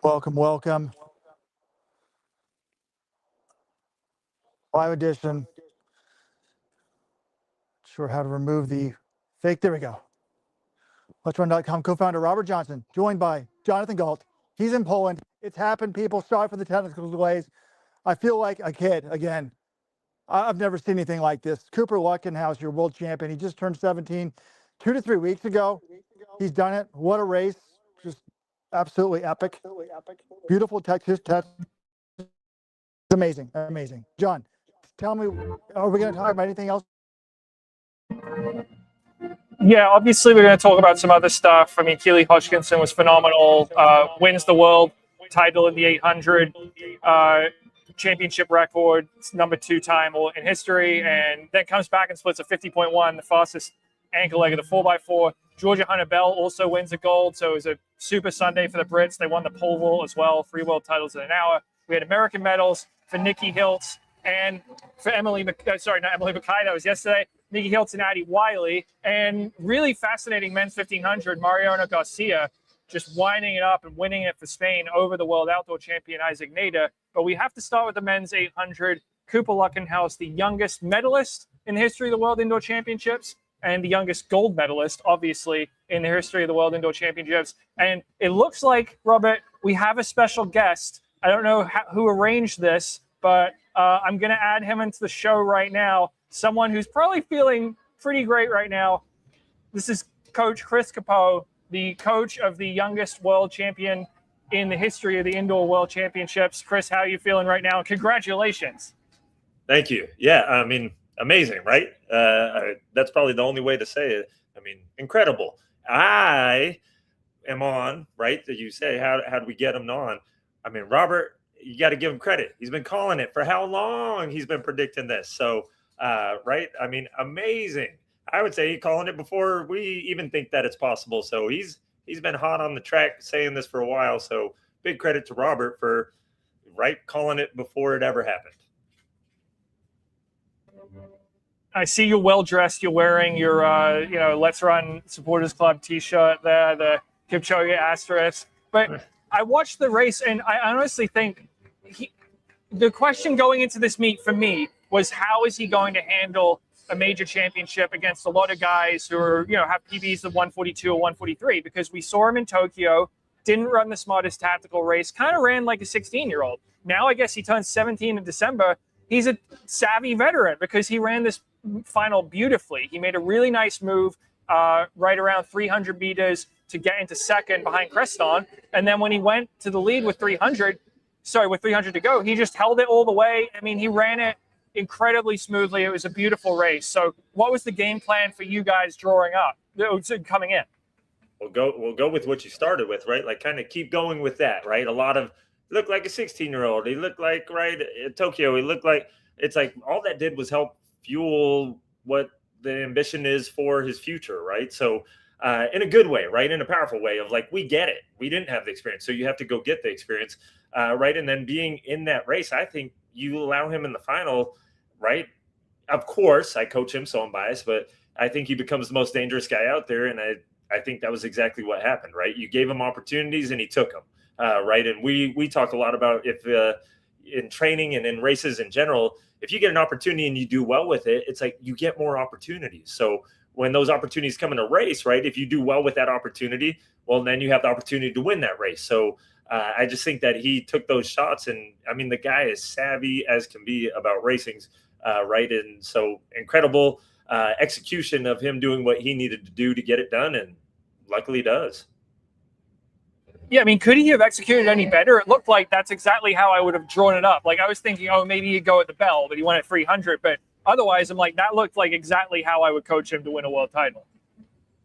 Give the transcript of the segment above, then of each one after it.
Welcome. Live edition. Sure how to remove the fake. There we go. LetsRun.com co-founder Robert Johnson, joined by Jonathan Galt. He's in Poland. It's happened, people. Sorry for the technical delays. I feel like a kid again. I've never seen anything like this. Cooper Lutkenhaus, your world champion. He just turned 17 2 to 3 weeks ago. He's done it. What a race. Just absolutely epic. Beautiful Texas test. Amazing. John, tell me, are we going to talk about anything else? Yeah, obviously we're going to talk about some other stuff. I mean, Keely Hodgkinson was phenomenal. Wins the world title in the 800. Championship record, number 2 time in history, and then comes back and splits a 50.1, the fastest ankle leg of the 4x4. Georgia Hunter Bell also wins the gold, so it was a super Sunday for the Brits. They won the pole vault as well, 3 world titles in an hour. We had American medals for Nikki, Hiltz, and for not Emily McKay, that was yesterday. Nikki Hiltz and Addie Wiley, and really fascinating men's 1500, Mariano Garcia, just winding it up and winning it for Spain over the world outdoor champion Isaac Nader. But we have to start with the men's 800. Cooper Lutkenhaus, the youngest medalist in the history of the World Indoor Championships and the youngest gold medalist, obviously, in the history of the World Indoor Championships. And it looks like, Robert, we have a special guest. I don't know who arranged this, but I'm going to add him into the show right now. Someone who's probably feeling pretty great right now. This is Coach Chris Capeau, the coach of the youngest world champion in the history of the Indoor World Championships. Chris, how are you feeling right now? Congratulations. Thank you. Yeah, I mean, amazing, right? That's probably the only way to say it. I mean, incredible. I am on, right? That you say, how do we get him on? I mean, Robert, you got to give him credit. He's been calling it for how long? He's been predicting this. So, right? I mean, amazing. I would say he's calling it before we even think that it's possible. So he's been hot on the track saying this for a while. So big credit to Robert for calling it before it ever happened. I see you're well dressed. You're wearing your Let's Run Supporters Club T-shirt there, the Kipchoge asterisk. But I watched the race, and I honestly think the question going into this meet for me was, how is he going to handle a major championship against a lot of guys who are, have PBs of 142 or 143? Because we saw him in Tokyo, didn't run the smartest tactical race, kind of ran like a 16-year-old. Now I guess he turns 17 in December. He's a savvy veteran because he ran this final beautifully. He made a really nice move right around 300 meters to get into second behind Creston. And then when he went to the lead with 300 to go, he just held it all the way. I mean, he ran it incredibly smoothly. It was a beautiful race. So what was the game plan for you guys drawing up, coming in? We'll go with what you started with, right? Like kind of keep going with that, right? A lot of looked like a 16-year-old. He looked like at Tokyo. He looked like it's like all that did was help fuel what the ambition is for his future, right? So in a good way, right? In a powerful way of like, we get it. We didn't have the experience. So you have to go get the experience, right? And then being in that race, I think you allow him in the final, right? Of course, I coach him, so I'm biased, but I think he becomes the most dangerous guy out there. And I think that was exactly what happened, right? You gave him opportunities and he took them, right? And we talk a lot about if in training and in races in general, if you get an opportunity and you do well with it, it's like you get more opportunities. So when those opportunities come in a race, right, if you do well with that opportunity, well, then you have the opportunity to win that race. So I just think that he took those shots. And, I mean, the guy is savvy as can be about racings, right? And so incredible execution of him doing what he needed to do to get it done, and luckily does. Yeah, I mean, could he have executed any better? It looked like that's exactly how I would have drawn it up. Like, I was thinking, maybe he'd go at the bell, but he went at 300. But otherwise, I'm like, that looked like exactly how I would coach him to win a world title.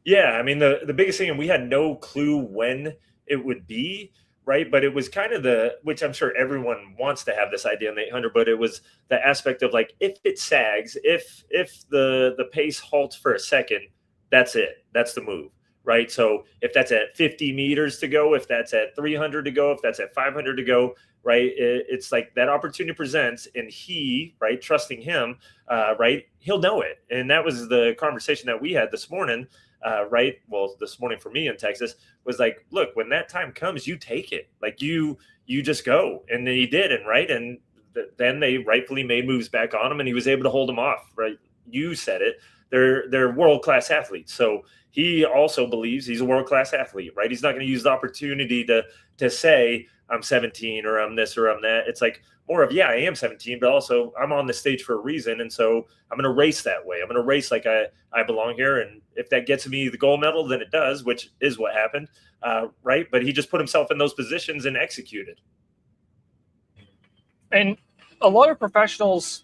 Yeah, I mean, the biggest thing, and we had no clue when it would be, right? But it was kind of which I'm sure everyone wants to have this idea in the 800, but it was the aspect of like, if it sags, if the pace halts for a second, that's it. That's the move, right? So if that's at 50 meters to go, if that's at 300 to go, if that's at 500 to go, right? It's like that opportunity presents, and he, right, trusting him, right, he'll know it. And that was the conversation that we had this morning, right? Well, this morning for me in Texas was like, look, when that time comes, you take it. Like you just go. And then he did. And right. And then they rightfully made moves back on him and he was able to hold them off. Right. You said it. They're world-class athletes. So he also believes he's a world-class athlete, right? He's not going to use the opportunity to say I'm 17 or I'm this or I'm that. It's like more of, yeah, I am 17, but also I'm on the stage for a reason. And so I'm going to race that way. I'm going to race like I belong here. And if that gets me the gold medal, then it does, which is what happened, right? But he just put himself in those positions and executed. And a lot of professionals,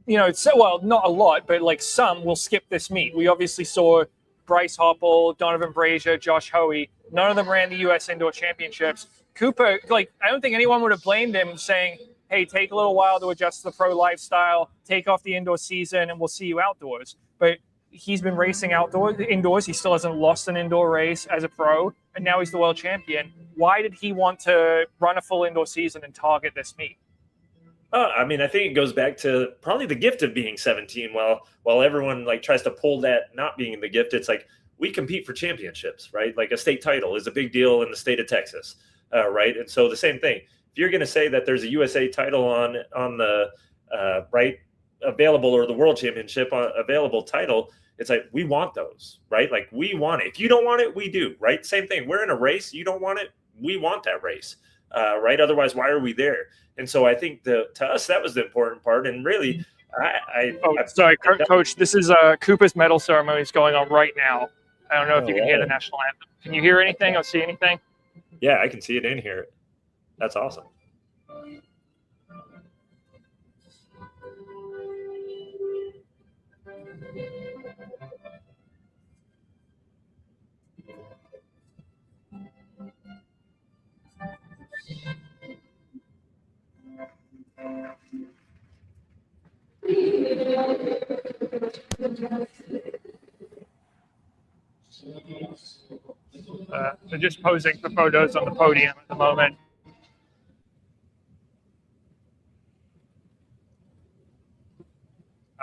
well, not a lot, but like some will skip this meet. We obviously saw Bryce Hoppel, Donovan Brazier, Josh Hoey. None of them ran the U.S. Indoor Championships. Cooper, I don't think anyone would have blamed him saying, hey, take a little while to adjust to the pro lifestyle, take off the indoor season, and we'll see you outdoors. But he's been racing indoors. He still hasn't lost an indoor race as a pro, and now he's the world champion. Why did he want to run a full indoor season and target this meet? I mean, I think it goes back to probably the gift of being 17. While everyone tries to pull that not being the gift, it's like we compete for championships, right? Like a state title is a big deal in the state of Texas, right? And so the same thing. If you're going to say that there's a USA title on the right available or the world championship available title, it's like we want those, right? Like we want it. If you don't want it, we do, right? Same thing. We're in a race. You don't want it. We want that race, right? Otherwise, why are we there? And so I think to us, that was the important part. And really, sorry, Coach, this is Cooper's medal ceremony is going on right now. I don't know if you can hear the national anthem. Can you hear anything or see anything? Yeah, I can see it and hear it. That's awesome. They're just posing for photos on the podium at the moment.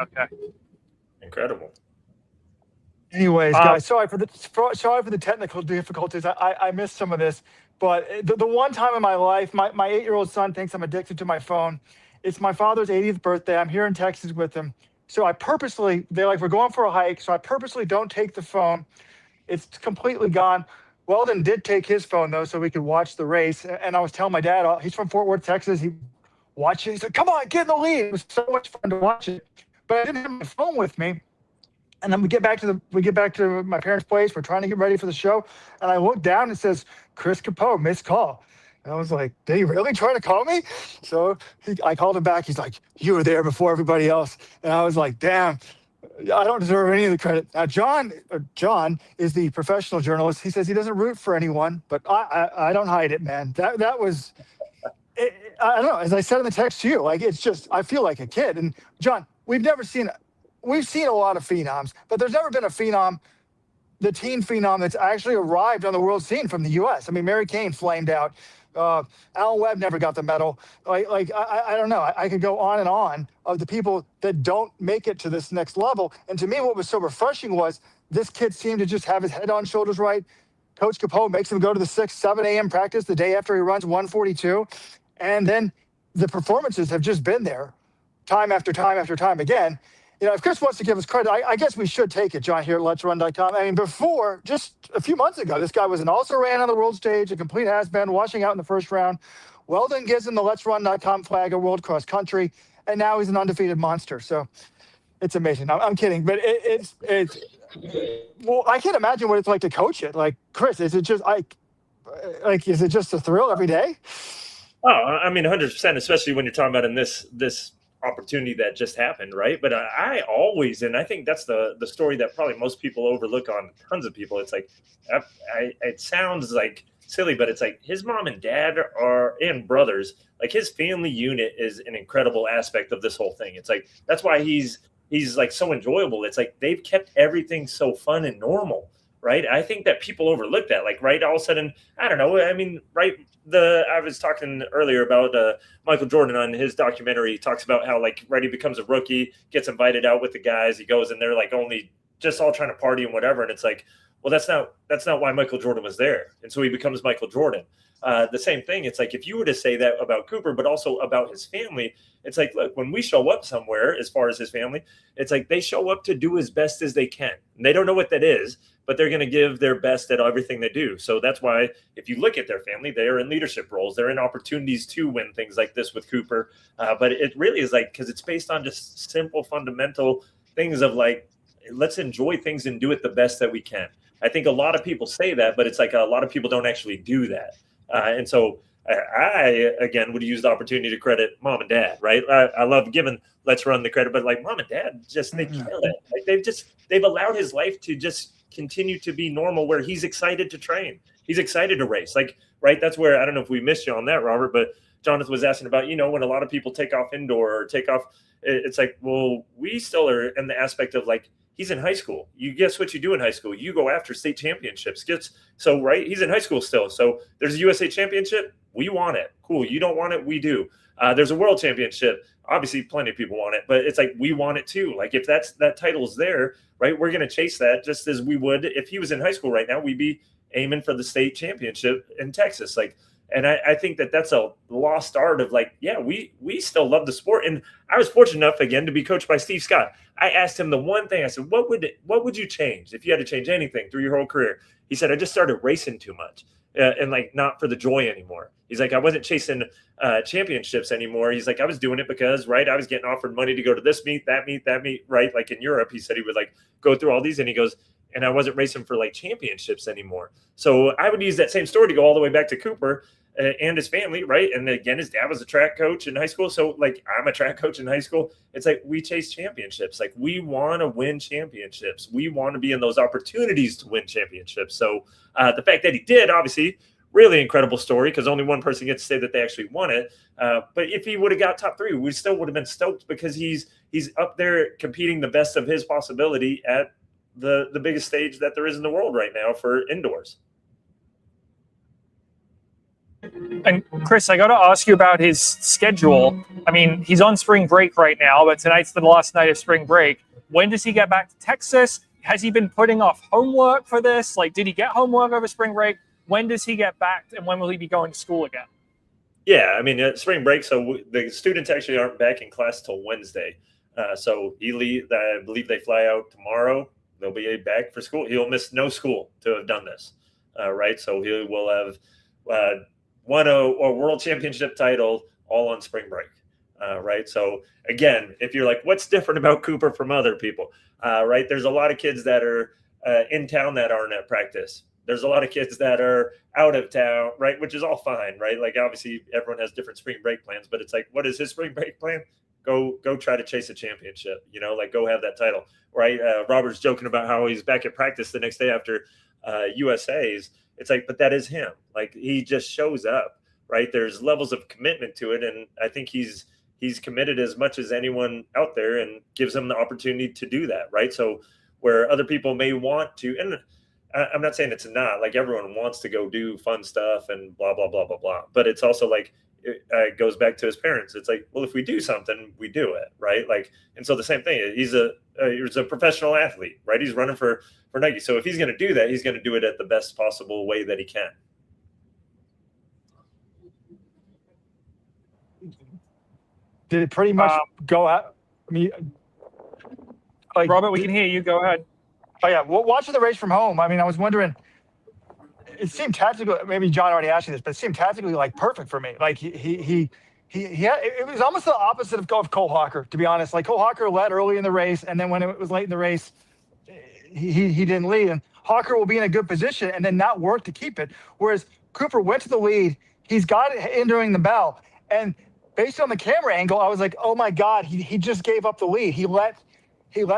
Okay. Incredible. Anyways, guys, sorry for the technical difficulties. I missed some of this, but the one time in my life, my 8-year-old son thinks I'm addicted to my phone. It's my father's 80th birthday. I'm here in Texas with him. So they're like, we're going for a hike. So I purposely don't take the phone. It's completely gone. Weldon did take his phone though, so we could watch the race. And I was telling my dad, he's from Fort Worth, Texas. He watched it. He said, come on, get in the lead. It was so much fun to watch it. But I didn't have my phone with me. And then we get back to my parents' place. We're trying to get ready for the show. And I look down and it says, Chris Capeau, missed call. And I was like, did he really try to call me? So I called him back. He's like, you were there before everybody else. And I was like, damn, I don't deserve any of the credit. Now, John is the professional journalist. He says he doesn't root for anyone, but I don't hide it, man. That was, I don't know. As I said in the text to you, it's just, I feel like a kid. And John, we've seen a lot of phenoms, but there's never been a phenom, the teen phenom that's actually arrived on the world scene from the U.S. I mean, Mary Kane flamed out. Alan Webb never got the medal. I don't know. I could go on and on of the people that don't make it to this next level. And to me, what was so refreshing was this kid seemed to just have his head on shoulders right. Coach Capeau makes him go to the 7 a.m. practice the day after he runs 142. And then the performances have just been there time after time after time again. If Chris wants to give us credit, I guess we should take it, John, here at Let'sRun.com. I mean, before, just a few months ago, this guy was also ran on the world stage, a complete has-been, washing out in the first round. Weldon gives him the Let'sRun.com flag at World Cross Country, and now he's an undefeated monster. So it's amazing. I'm kidding, but it's well, I can't imagine what it's like to coach it. Like, Chris, is it just is it just a thrill every day? Oh, I mean, 100%, especially when you're talking about in this opportunity that just happened, right? But I always, and I think that's the story that probably most people overlook on tons of people. It's like, it sounds like silly, but it's like his mom and dad and brothers, like his family unit is an incredible aspect of this whole thing. It's like, that's why he's like so enjoyable. It's like they've kept everything so fun and normal, right? I think that people overlook that, like, right, all of a sudden, I don't know, I mean, right, I was talking earlier about Michael Jordan on his documentary. He talks about how, like, right, he becomes a rookie, gets invited out with the guys. He goes and they're like only just all trying to party and whatever. And it's like, well, that's not why Michael Jordan was there. And so he becomes Michael Jordan. The same thing. It's like, if you were to say that about Cooper, but also about his family, it's like, look, when we show up somewhere, as far as his family, it's like they show up to do as best as they can. And they don't know what that is, but they're going to give their best at everything they do. So that's why if you look at their family, they are in leadership roles. They're in opportunities to win things like this with Cooper. But it really is like, because it's based on just simple, fundamental things of like, let's enjoy things and do it the best that we can. I think a lot of people say that, but it's like a lot of people don't actually do that. And so I, again, would use the opportunity to credit mom and dad, right? I love giving Let's Run the credit, but like mom and dad, just they kill it. Like they've allowed his life to just continue to be normal, where he's excited to train. He's excited to race. Like, right. That's where, I don't know if we missed you on that, Robert, but Jonathan was asking about, when a lot of people take off indoor or take off, it's like, well, we still are in the aspect of like, he's in high school. You guess what you do in high school? You go after state championships. Right? He's in high school still. So there's a USA championship. We want it. Cool. You don't want it. We do. There's a world championship. Obviously, plenty of people want it, but it's like, we want it too. Like, if that title's there, right, we're going to chase that just as we would if he was in high school right now. We'd be aiming for the state championship in Texas. Like, and I think that's a lost art of like, yeah, we still love the sport. And I was fortunate enough, again, to be coached by Steve Scott. I asked him the one thing. I said, what would you change if you had to change anything through your whole career? He said, I just started racing too much and like not for the joy anymore. He's like, I wasn't chasing championships anymore. He's like, I was doing it because, right, I was getting offered money to go to this meet, that meet, right? Like in Europe, he said he would like go through all these, and he goes, and I wasn't racing for like championships anymore. So I would use that same story to go all the way back to Cooper and his family, right? And again, his dad was a track coach in high school. So like, I'm a track coach in high school. It's like, we chase championships. Like, we want to win championships. We want to be in those opportunities to win championships. So the fact that he did, obviously, really incredible story, because only one person gets to say that they actually won it. But if he would have got top 3, we still would have been stoked, because he's up there competing the best of his possibility at the biggest stage that there is in the world right now for indoors. And Chris, I got to ask you about his schedule. I mean, he's on spring break right now, but tonight's the last night of spring break. When does he get back to Texas? Has he been putting off homework for this? Like, did he get homework over spring break? When does he get back, and when will he be going to school again? Yeah, I mean, spring break, so the students actually aren't back in class till Wednesday. So I believe they fly out tomorrow. They'll be back for school. He'll miss no school to have done this, right? So he will have won a world championship title all on spring break, right? So again, if you're like, what's different about Cooper from other people, right? There's a lot of kids that are in town that aren't at practice. There's a lot of kids that are out of town, right? Which is all fine, right? Like, obviously everyone has different spring break plans, but it's like, what is his spring break plan? Go try to chase a championship, like go have that title, right? Robert's joking about how he's back at practice the next day after USA's. It's like, but that is him. Like, he just shows up, right? There's levels of commitment to it. And I think he's committed as much as anyone out there, and gives him the opportunity to do that, right? So where other people may want to, and I'm not saying it's not, like, everyone wants to go do fun stuff and blah, blah, blah, blah, blah. But it's also like, it goes back to his parents. It's like, well, if we do something, we do it, right? Like, and so the same thing, he's a professional athlete, right? He's running for Nike. So if he's going to do that, he's going to do it at the best possible way that he can. Did it pretty much go out? I mean, like, Robert, we can hear you. Go ahead. Oh yeah, well, watching the race from home, I mean, I was wondering. It seemed tactically. Maybe John already asked you this, but it seemed tactically like perfect for me. Like he had, it was almost the opposite of Cole Hocker, to be honest. Like, Cole Hocker led early in the race, and then when it was late in the race, he didn't lead. And Hocker will be in a good position and then not work to keep it. Whereas Cooper went to the lead, he's got it entering the bell, and based on the camera angle, I was like, oh my God, he just gave up the lead. He let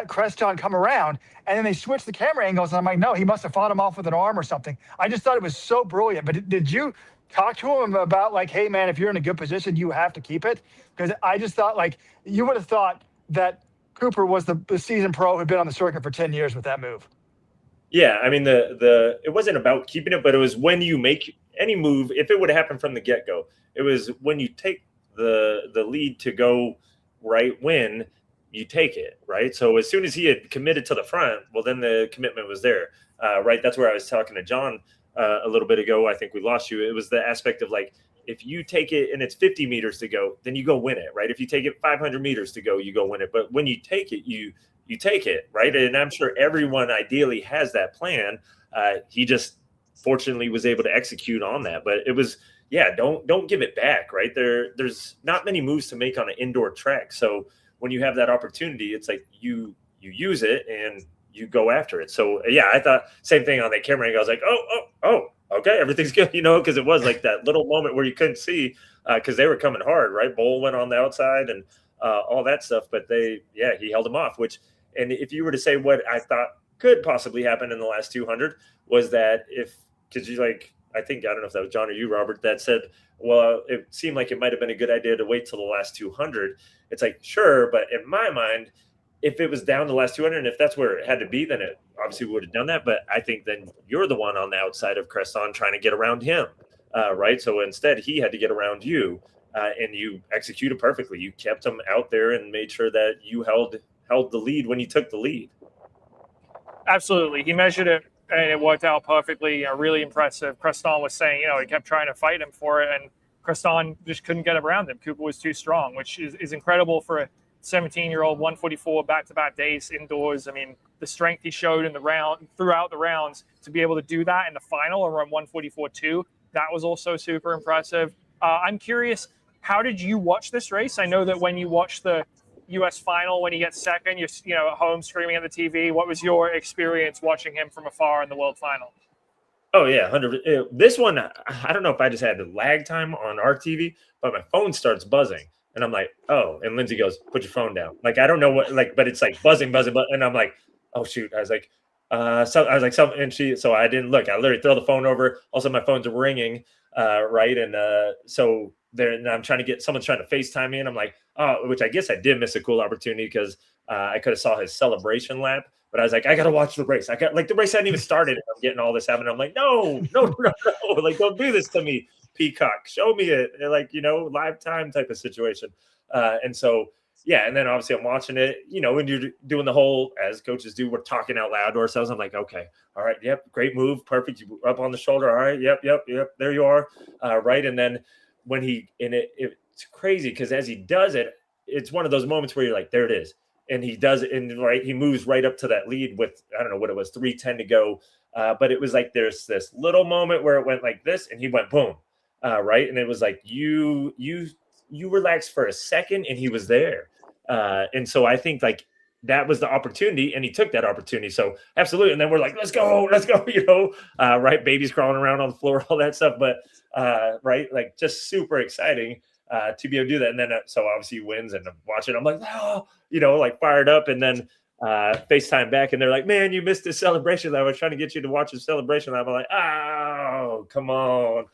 Creston come around, and then they switched the camera angles, and I'm like, no, he must have fought him off with an arm or something. I just thought it was so brilliant. But did you talk to him about, like, hey, man, if you're in a good position, you have to keep it? Because I just thought, like, you would have thought that Cooper was the seasoned pro who'd been on the circuit for 10 years with that move. Yeah, I mean, it wasn't about keeping it, but it was when you make any move, if it would have happened from the get-go, it was when you take the lead to go right win, you take it, right? So as soon as he had committed to the front, well, then the commitment was there, right? That's where I was talking to John a little bit ago. I think we lost you. It was the aspect of like, if you take it and it's 50 meters to go, then you go win it, right? If you take it 500 meters to go, you go win it. But when you take it, you take it, right? And I'm sure everyone ideally has that plan. He just fortunately was able to execute on that. But it was, yeah, don't give it back, right? There's not many moves to make on an indoor track. So when you have that opportunity, it's like you use it and you go after it. So yeah, I thought same thing on that camera angle. I was like, oh, okay, everyth's good, because it was like that little moment where you couldn't see because they were coming hard, right? Bowl went on the outside and all that stuff, but he held them off. And if you were to say what I thought could possibly happen in the last 200 was that because you I don't know if that was John or you, Robert, that said, well, it seemed like it might have been a good idea to wait till the last 200. It's like, sure, but in my mind, if it was down to the last 200, and if that's where it had to be, then it obviously would have done that. But I think then you're the one on the outside of Creston trying to get around him, right? So instead, he had to get around you, and you executed perfectly. You kept him out there and made sure that you held the lead when you took the lead. Absolutely. He measured it, and it worked out perfectly. Really impressive. Creston was saying, he kept trying to fight him for it, and Creston just couldn't get around him. Cooper was too strong, which is incredible for a 17-year-old, 144 back-to-back days indoors. I mean, the strength he showed throughout the rounds to be able to do that in the final and run 144.2, that was also super impressive. I'm curious, how did you watch this race? I know that when you watched the U.S. final, when he gets second, you're at home screaming at the TV. What was your experience watching him from afar in the World Final? Oh, yeah, 100%. This one, I don't know if I just had the lag time on our TV, but my phone starts buzzing. And I'm like, oh, and Lindsay goes, put your phone down. I don't know what, but it's buzzing. And I'm like, oh, shoot. I was like, so I didn't look. I literally throw the phone over. Also, my phone's ringing, right? And so there, and someone's trying to FaceTime me. And I'm like, oh, which I guess I did miss a cool opportunity because I could have saw his celebration lap. But I was like, I got to watch the race. The race hadn't even started. And I'm getting all this happening. I'm like, no. Don't do this to me. Peacock, show me it, live time type of situation. And so, yeah. And then obviously I'm watching it, when you're doing the whole, as coaches do, we're talking out loud to ourselves. I'm like, okay, all right. Yep. Great move. Perfect. You up on the shoulder. All right. Yep. There you are. Right. And then when it's crazy because as he does it, it's one of those moments where you're like, there it is. And he does it. And right. He moves right up to that lead with, I don't know what it was, 3:10 to go. But it was like, there's this little moment where it went like this and he went boom. Right. And it was like you relaxed for a second and he was there. And so I think that was the opportunity and he took that opportunity. So absolutely. And then we're like, let's go, right. Babies crawling around on the floor, all that stuff. But right. Just super exciting to be able to do that. And then so obviously he wins and I'm watching. I'm like, oh, fired up. And then FaceTime back and they're like, man, you missed the celebration. I was trying to get you to watch the celebration. I'm like, oh, come on.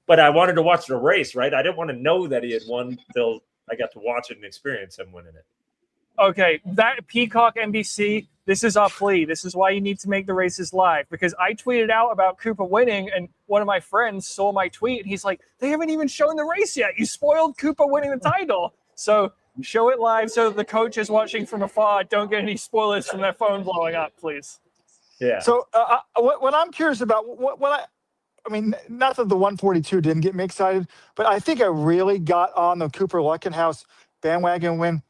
But I wanted to watch the race, right? I didn't want to know that he had won until I got to watch it and experience him winning it. Okay, that Peacock NBC, this is our plea. This is why you need to make the races live because I tweeted out about Cooper winning and one of my friends saw my tweet and he's like, they haven't even shown the race yet. You spoiled Cooper winning the title. So show it live so the coaches watching from afar don't get any spoilers from their phone blowing up, please. Yeah. So what I'm curious about, I mean, not that the 142 didn't get me excited, but I think I really got on the Cooper Lutkenhaus bandwagon when,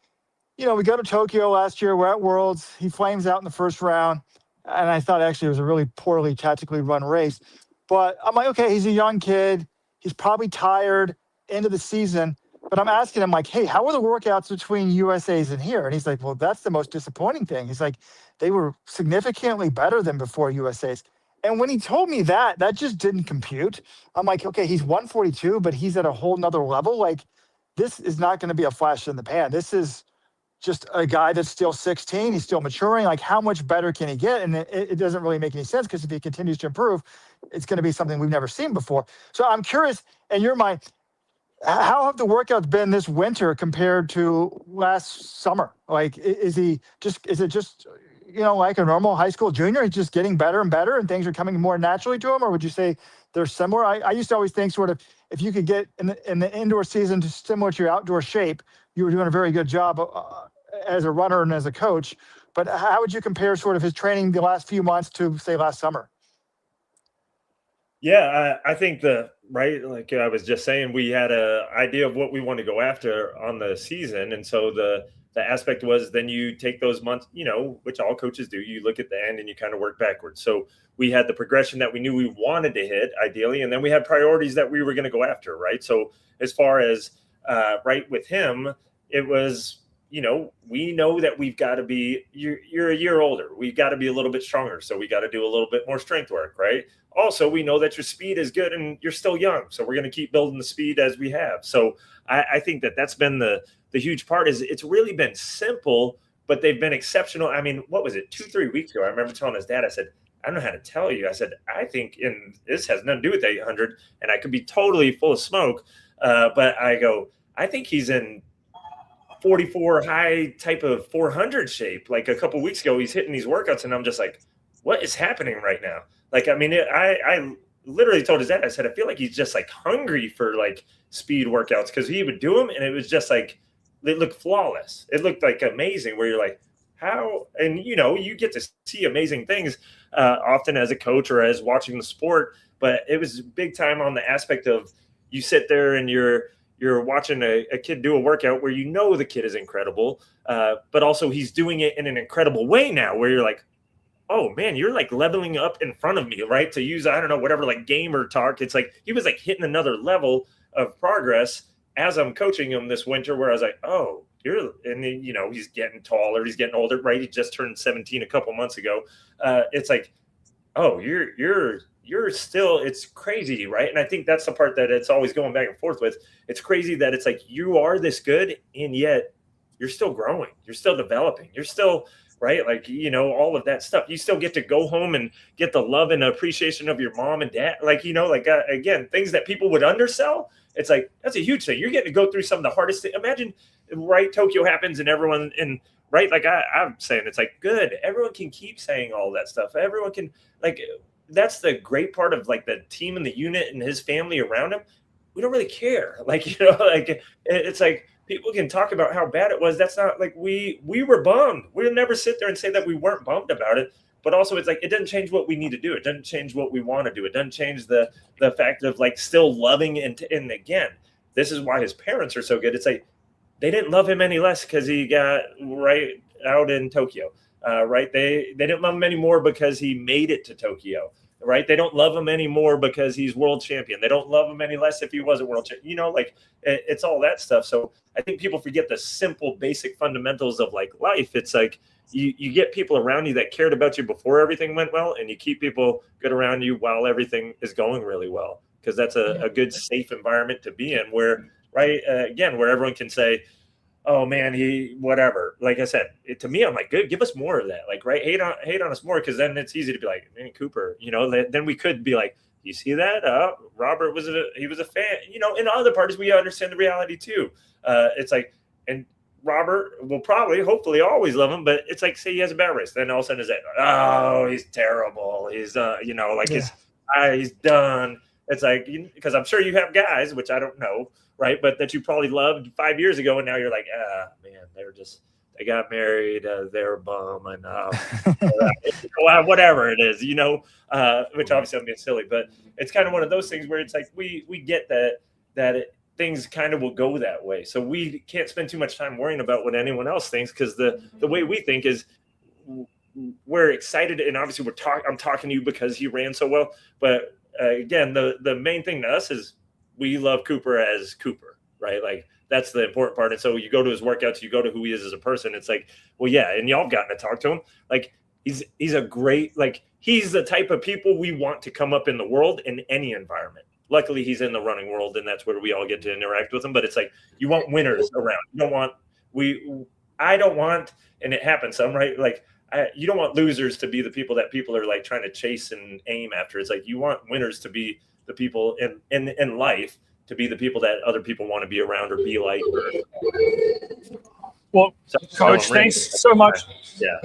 we go to Tokyo last year. We're at Worlds. He flames out in the first round. And I thought actually it was a really poorly tactically run race. But I'm like, okay, he's a young kid. He's probably tired end of the season. But I'm asking him hey, how were the workouts between USA's and here? And he's like, well, that's the most disappointing thing. He's like, they were significantly better than before USA's. And when he told me that just didn't compute. I'm like, okay, he's 142, but he's at a whole nother level. This is not going to be a flash in the pan. This is just a guy that's still 16. He's still maturing. How much better can he get? And it doesn't really make any sense because if he continues to improve, it's going to be something we've never seen before. So I'm curious, in your mind, how have the workouts been this winter compared to last summer? Is it just like a normal high school junior? He's just getting better and better and things are coming more naturally to him? Or would you say they're similar? I used to always think sort of if you could get in the indoor season to similar to your outdoor shape, you were doing a very good job as a runner and as a coach, but how would you compare sort of his training the last few months to, say, last summer? Yeah, I think like I was just saying, we had a idea of what we want to go after on the season. And so the aspect was then you take those months, which all coaches do. You look at the end and you kind of work backwards. So we had the progression that we knew we wanted to hit ideally. And then we had priorities that we were going to go after. Right. So as far as with him, it was, we know that we've got to be, you're a year older. We've got to be a little bit stronger. So we got to do a little bit more strength work. Right. Also, we know that your speed is good and you're still young. So we're going to keep building the speed as we have. So I think that's been the huge part. Is it's really been simple, but they've been exceptional. I mean, what was it, 2-3 weeks ago? I remember telling his dad, I said, I don't know how to tell you. I said, I think this has nothing to do with 800, and I could be totally full of smoke. But I go, I think he's in 44 high type of 400 shape. Like a couple weeks ago, he's hitting these workouts, and I'm just like, what is happening right now? Like, I mean, I literally told his dad, I said, I feel like he's just like hungry for like speed workouts, because he would do them and it was just like, it looked flawless. It looked like amazing, where you're like, how? And, you get to see amazing things often as a coach or as watching the sport, but it was big time on the aspect of you sit there and you're watching a kid do a workout where the kid is incredible, but also he's doing it in an incredible way now, where you're like, oh man, you're like leveling up in front of me, right? To use, I don't know, whatever, like gamer talk. It's like he was like hitting another level of progress as I'm coaching him this winter, where I was like, oh, he's getting taller, he's getting older, right? He just turned 17 a couple months ago. It's like, oh, you're still, it's crazy, right? And I think that's the part that it's always going back and forth with. It's crazy that it's like, you are this good, and yet you're still growing, you're still developing, you're still, right? Like, all of that stuff. You still get to go home and get the love and appreciation of your mom and dad. Like, again, things that people would undersell. It's like, that's a huge thing. You're getting to go through some of the hardest things. Imagine, right, Tokyo happens and everyone, and right, like I'm saying, it's like, good. Everyone can keep saying all that stuff. Everyone can, like, that's the great part of like the team and the unit and his family around him. We don't really care. Like, like it's like, people can talk about how bad it was. That's not like we were bummed. We'll never sit there and say that we weren't bummed about it. But also, it's like, it doesn't change what we need to do. It doesn't change what we want to do. It doesn't change the fact of like still loving. And again, this is why his parents are so good. It's like, they didn't love him any less because he got right out in Tokyo, right? They didn't love him anymore because he made it to Tokyo, right? They don't love him anymore because he's world champion. They don't love him any less if he wasn't world champion. Like it's all that stuff. So I think people forget the simple, basic fundamentals of like life. It's like you get people around you that cared about you before everything went well, and you keep people good around you while everything is going really well, because that's a good, safe environment to be in, where, right, again, where everyone can say, oh man, he whatever. Like I said, to me, I'm like, good, give us more of that. Like, right, hate on us more, because then it's easy to be like, man, Cooper, then we could be like, you see that? Robert was a fan. In other parties, we understand the reality too. It's like, and Robert will probably, hopefully, always love him, but it's like, say he has a bad race, then all of a sudden it's like, oh, he's terrible. He's he's done. It's like, because I'm sure you have guys, which I don't know, right, but that you probably loved 5 years ago, and now you're like, man, they got married, they're a bum, and whatever it is, which obviously I'm being silly, but it's kind of one of those things where it's like we get that things kind of will go that way, so we can't spend too much time worrying about what anyone else thinks, because the way we think is we're excited, and obviously I'm talking to you because he ran so well, but again, the main thing to us is we love Cooper as Cooper, right? Like, that's the important part. And so you go to his workouts, you go to who he is as a person. It's like, well, yeah. And y'all have gotten to talk to him. Like, he's a great, like, he's the type of people we want to come up in the world in any environment. Luckily, he's in the running world, and that's where we all get to interact with him. But it's like, you want winners around. You don't want, I don't want, and it happens some, right? Like, you don't want losers to be the people that people are like trying to chase and aim after. It's like, you want winners to be the people in life, to be the people that other people want to be around or be like. Well, Coach, thanks so much. Yeah.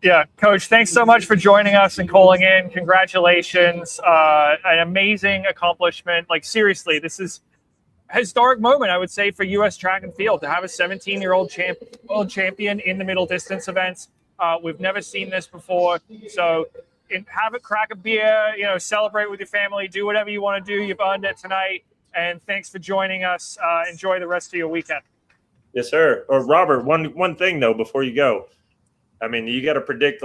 Yeah, Coach, thanks so much for joining us and calling in. Congratulations. An amazing accomplishment. Like, seriously, this is, historic moment, I would say, for U.S. track and field to have a 17-year-old world champion in the middle distance events. We've never seen this before. So have a crack a beer, celebrate with your family, do whatever you want to do. You've earned it tonight. And thanks for joining us. Enjoy the rest of your weekend. Yes, sir. Or Robert, one thing though before you go, I mean, you got to predict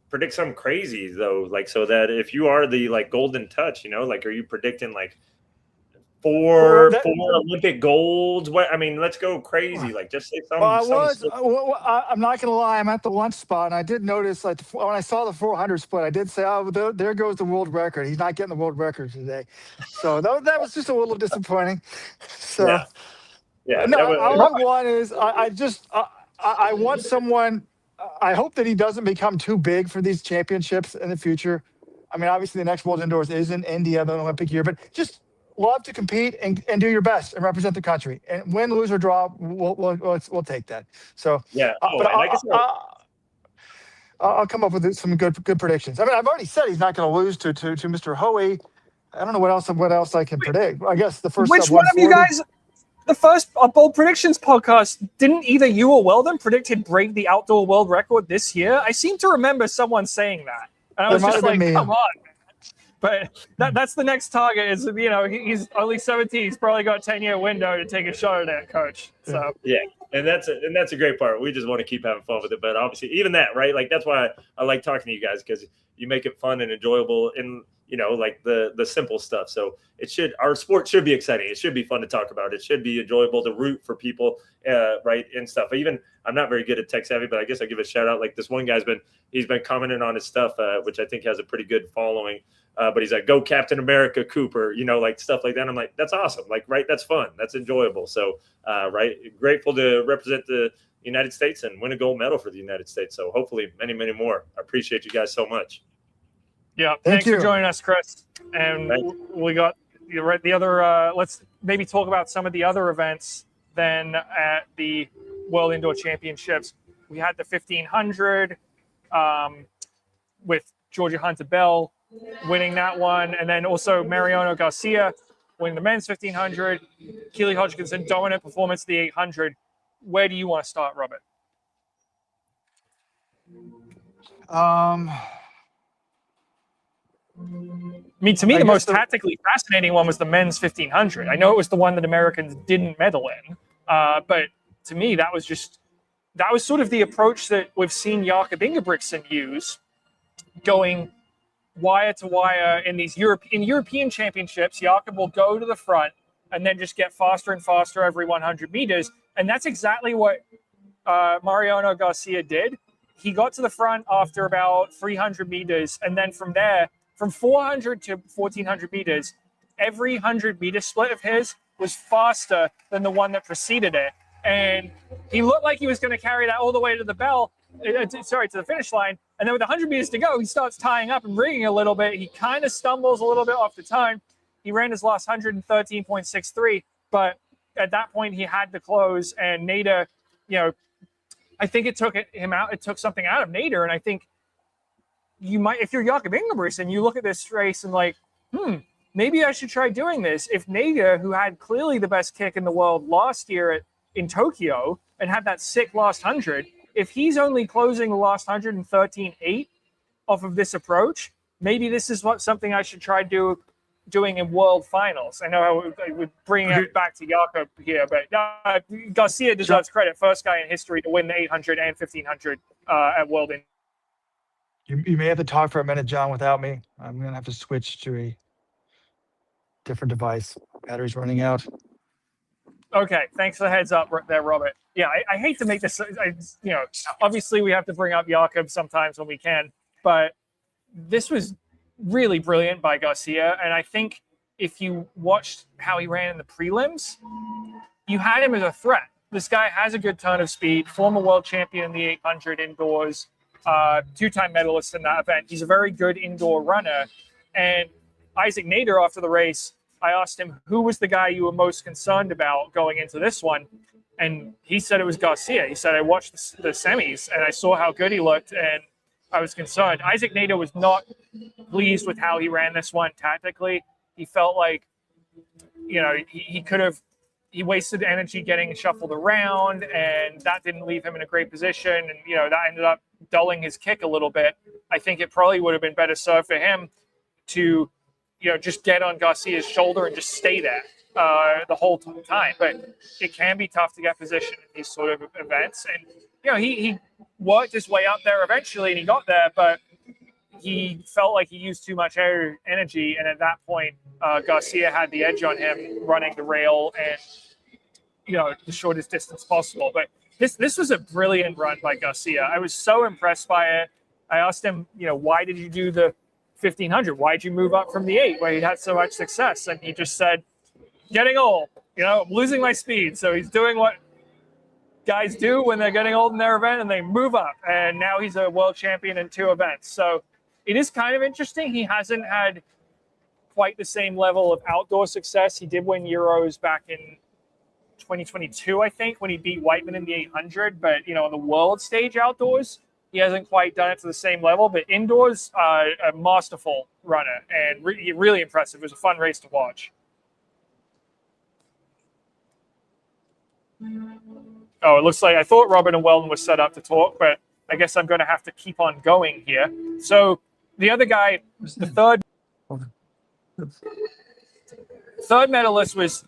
predict something crazy though, like so that if you are the golden touch, are you predicting four Olympic golds? What I mean, let's go crazy. Just say something. I'm not gonna lie. I'm at the lunch spot, and I did notice when I saw the 400 split, I did say, "Oh, there goes the world record. He's not getting the world record today." So that was just a little disappointing. So yeah. No, all I want is I want someone. I hope that he doesn't become too big for these championships in the future. I mean, obviously, the next World Indoors is in India, the Olympic year, but just love to compete and do your best and represent the country. And win, lose, or draw, we'll take that. So yeah, I'll come up with some good predictions. I mean, I've already said he's not going to lose to Mr. Hoey. I don't know what else I can predict. I guess the first. Which one of you guys? The first Bold Predictions podcast, didn't either you or Weldon predict he'd break the outdoor world record this year? I seem to remember someone saying that. And I was just like, come on, man. But that's the next target is, he's only 17. He's probably got a 10-year window to take a shot at that, coach. So yeah, and that's a great part. We just want to keep having fun with it. But obviously, even that, right? That's why I like talking to you guys, because you make it fun and enjoyable and, the simple stuff. So our sport should be exciting. It should be fun to talk about. It should be enjoyable to root for people, right, and stuff. Even I'm not very good at tech savvy, but I guess I give a shout out. This one guy's been commenting on his stuff, which I think has a pretty good following. But he's like, go Captain America Cooper, stuff like that. I'm like, that's awesome. Right. That's fun. That's enjoyable. So, right. Grateful to represent the United States and win a gold medal for the United States. So hopefully many, many more. I appreciate you guys so much. Yeah. Thanks for joining us, Chris. And we got the other, let's maybe talk about some of the other events then at the World Indoor Championships. We had the 1500 with Georgia Hunter Bell winning that one, and then also Mariano Garcia winning the men's 1500. Keely Hodgkinson, dominant performance the 800. Where do you want to start, Robert? To me, the most tactically fascinating one was the men's 1500. I know it was the one that Americans didn't medal in, but to me, that was sort of the approach that we've seen Jakob Ingebrigtsen use, going wire to wire in these European championships. Jakob will go to the front and then just get faster and faster every 100 meters. And that's exactly what Mariano Garcia did. He got to the front after about 300 meters. And then from there, from 400 to 1400 meters, every 100-meter split of his was faster than the one that preceded it. And he looked like he was going to carry that all the way to the to the finish line. And then with 100 meters to go, he starts tying up and rigging a little bit. He kind of stumbles a little bit off the time. He ran his last 113.63, but at that point he had to close. And Nader, I think it took him out. It took something out of Nader. And I think you might, if you're Jakob Ingebrigtsen, you look at this race and maybe I should try doing this. If Nader, who had clearly the best kick in the world last year in Tokyo and had that sick last 100, if he's only closing the last 113.8 off of this approach, maybe this is something I should try doing in world finals. I know I would bring it back to Jakob here, but Garcia deserves credit. First guy in history to win the 800 and 1500 at World Indoor. You may have to talk for a minute, John, without me. I'm going to have to switch to a different device. Battery's running out. Okay, thanks for the heads up there, Robert. Yeah, I hate to make this, obviously we have to bring up Jakob sometimes when we can, but this was really brilliant by Garcia. And I think if you watched how he ran in the prelims, you had him as a threat. This guy has a good ton of speed, former world champion in the 800 indoors, two-time medalist in that event. He's a very good indoor runner. And Isaac Nader, after the race, I asked him, who was the guy you were most concerned about going into this one? And he said it was Garcia. He said, I watched the semis and I saw how good he looked and I was concerned. Isaac Nader was not pleased with how he ran this one tactically. He felt like he could have. He wasted energy getting shuffled around, and that didn't leave him in a great position. And, that ended up dulling his kick a little bit. I think it probably would have been better served for him to, just get on Garcia's shoulder and just stay there the whole time. But it can be tough to get position in these sort of events. And, he worked his way up there eventually, and he got there, but he felt like he used too much energy. And at that point, Garcia had the edge on him running the rail and, the shortest distance possible. But this was a brilliant run by Garcia. I was so impressed by it. I asked him, why did you do the 1500? Why did you move up from the 8 where he'd had so much success? And he just said, getting old, I'm losing my speed. So he's doing what guys do when they're getting old in their event, and they move up. And now he's a world champion in 2 events. So it is kind of interesting. He hasn't had quite the same level of outdoor success. He did win Euros back in 2022, I think, when he beat Whiteman in the 800. But, on the world stage outdoors, he hasn't quite done it to the same level. But indoors, a masterful runner and really impressive. It was a fun race to watch. Oh, it looks like I thought Robin and Weldon was set up to talk, but I guess I'm going to have to keep on going here. So the other guy, the third medalist was...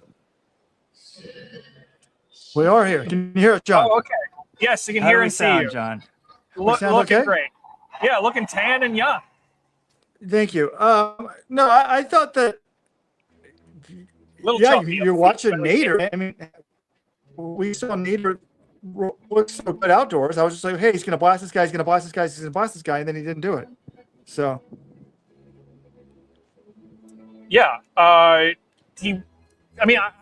We are here. Can you hear us, John? Oh, okay. Yes, you can hear and see you. John? Looking okay? great. Yeah, looking tan and young. Thank you. No, I thought that... You're watching Nader. I mean, we saw Nader look so good outdoors. I was just like, hey, he's going to blast this guy, he's going to blast this guy, he's going to blast this guy, and then he didn't do it. So... Yeah, I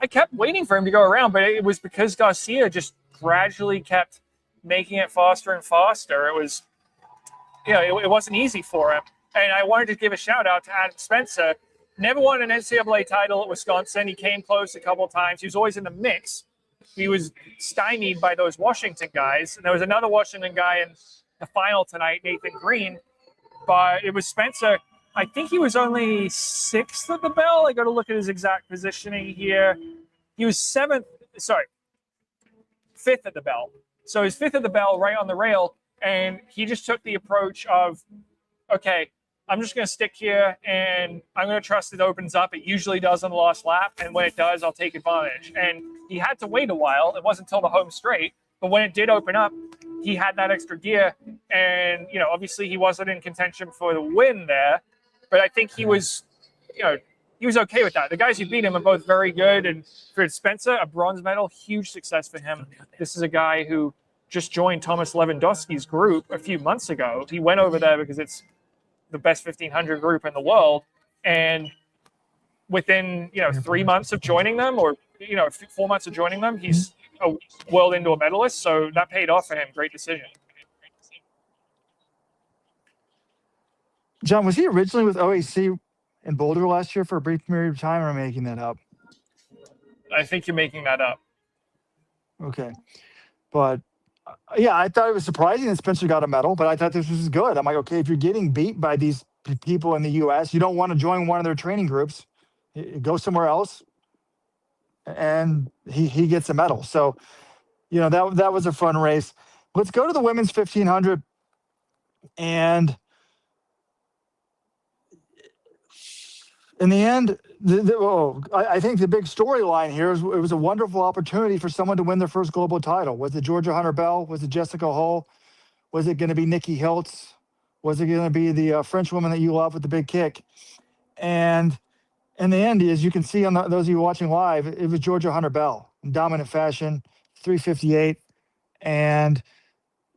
kept waiting for him to go around, but it was because Garcia just gradually kept making it faster and faster. It was, it wasn't easy for him. And I wanted to give a shout out to Adam Spencer. Never won an NCAA title at Wisconsin. He came close a couple of times. He was always in the mix. He was stymied by those Washington guys. And there was another Washington guy in the final tonight, Nathan Green. But it was Spencer. I think he was only 6th at the bell. I got to look at his exact positioning here. He was 5th at the bell. So he's 5th at the bell, right on the rail. And he just took the approach of, okay, I'm just going to stick here and I'm going to trust it opens up. It usually does on the last lap. And when it does, I'll take advantage. And he had to wait a while. It wasn't until the home straight. But when it did open up, he had that extra gear. And, obviously he wasn't in contention for the win there. But I think he was, he was okay with that. The guys who beat him are both very good. And for Spencer, a bronze medal, huge success for him. This is a guy who just joined Thomas Lewandowski's group a few months ago. He went over there because it's the best 1500 group in the world. And within, 3 months of joining them, or, 4 months of joining them, he's a world indoor medalist. So that paid off for him. Great decision. John, was he originally with OAC in Boulder last year for a brief period of time, or am I making that up? I think you're making that up. Okay. But, I thought it was surprising that Spencer got a medal, but I thought this was good. I'm like, okay, if you're getting beat by these people in the U.S., you don't want to join one of their training groups. Go somewhere else, and he gets a medal. So, that was a fun race. Let's go to the women's 1500. And in the end, I think the big storyline here is it was a wonderful opportunity for someone to win their first global title. Was it Georgia Hunter-Bell? Was it Jessica Hull? Was it going to be Nikki Hiltz? Was it going to be the French woman that you love with the big kick? And in the end, as you can see on those of you watching live, it was Georgia Hunter-Bell in dominant fashion, 358. And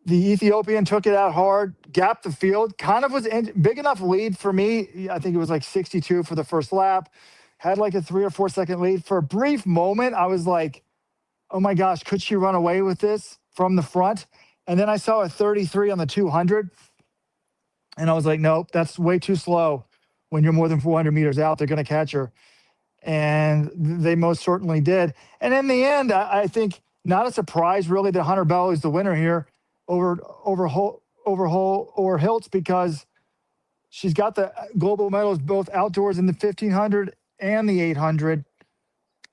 the Ethiopian took it out hard, gapped the field, kind of was big enough lead for me. I think it was like 62 for the first lap. Had like a 3 or 4 second lead. For a brief moment, I was like, oh my gosh, could she run away with this from the front? And then I saw a 33 on the 200. And I was like, nope, that's way too slow. When you're more than 400 meters out, they're going to catch her. And they most certainly did. And in the end, I think not a surprise really that Hunter-Bell is the winner here over Hiltz, because she's got the global medals both outdoors in the 1500 and the 800.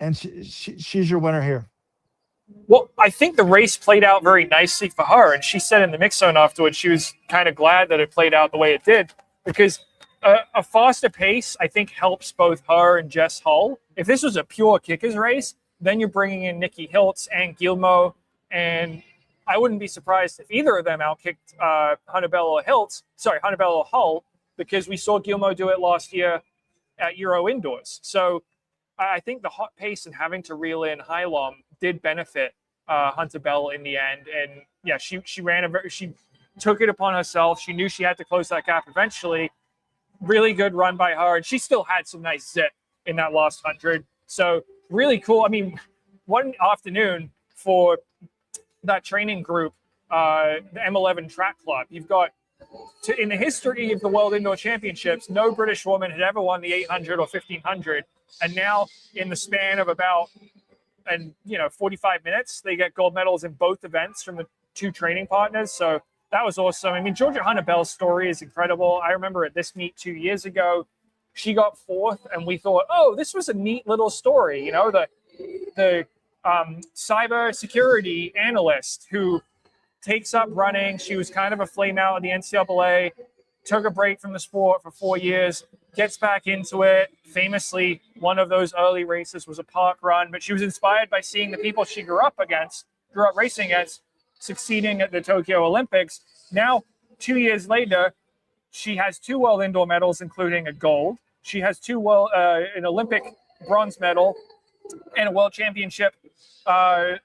and she's your winner here. Well, I think the race played out very nicely for her, and she said in the mix zone afterwards she was kind of glad that it played out the way it did, because a faster pace, I think, helps both her and Jess Hull. If this was a pure kickers race, then you're bringing in Nikki Hiltz and Gilmo, and I wouldn't be surprised if either of them outkicked Hunnebell or Hull, because we saw Gilmo do it last year at Euro Indoors. So I think the hot pace and having to reel in Hylom did benefit Hunter Bell in the end. And yeah, she took it upon herself. She knew she had to close that gap eventually. Really good run by her, and she still had some nice zip in that last 100. So really cool. I mean, one afternoon for that training group, the M11 Track Club, you've got in the history of the World Indoor Championships, no British woman had ever won the 800 or 1500, and now in the span of about 45 minutes, they get gold medals in both events from the two training partners. So that was awesome. I mean, Georgia Hunnebell's story is incredible. I remember at this meet 2 years ago, she got fourth, and we thought, oh, this was a neat little story. You know, the cyber security analyst who takes up running. She was kind of a flame out of the NCAA, took a break from the sport for 4 years, gets back into it. Famously, one of those early races was a park run, but she was inspired by seeing the people she grew up racing against, succeeding at the Tokyo Olympics. Now, 2 years later, she has 2 world indoor medals, including a gold. She has an Olympic bronze medal and a world championship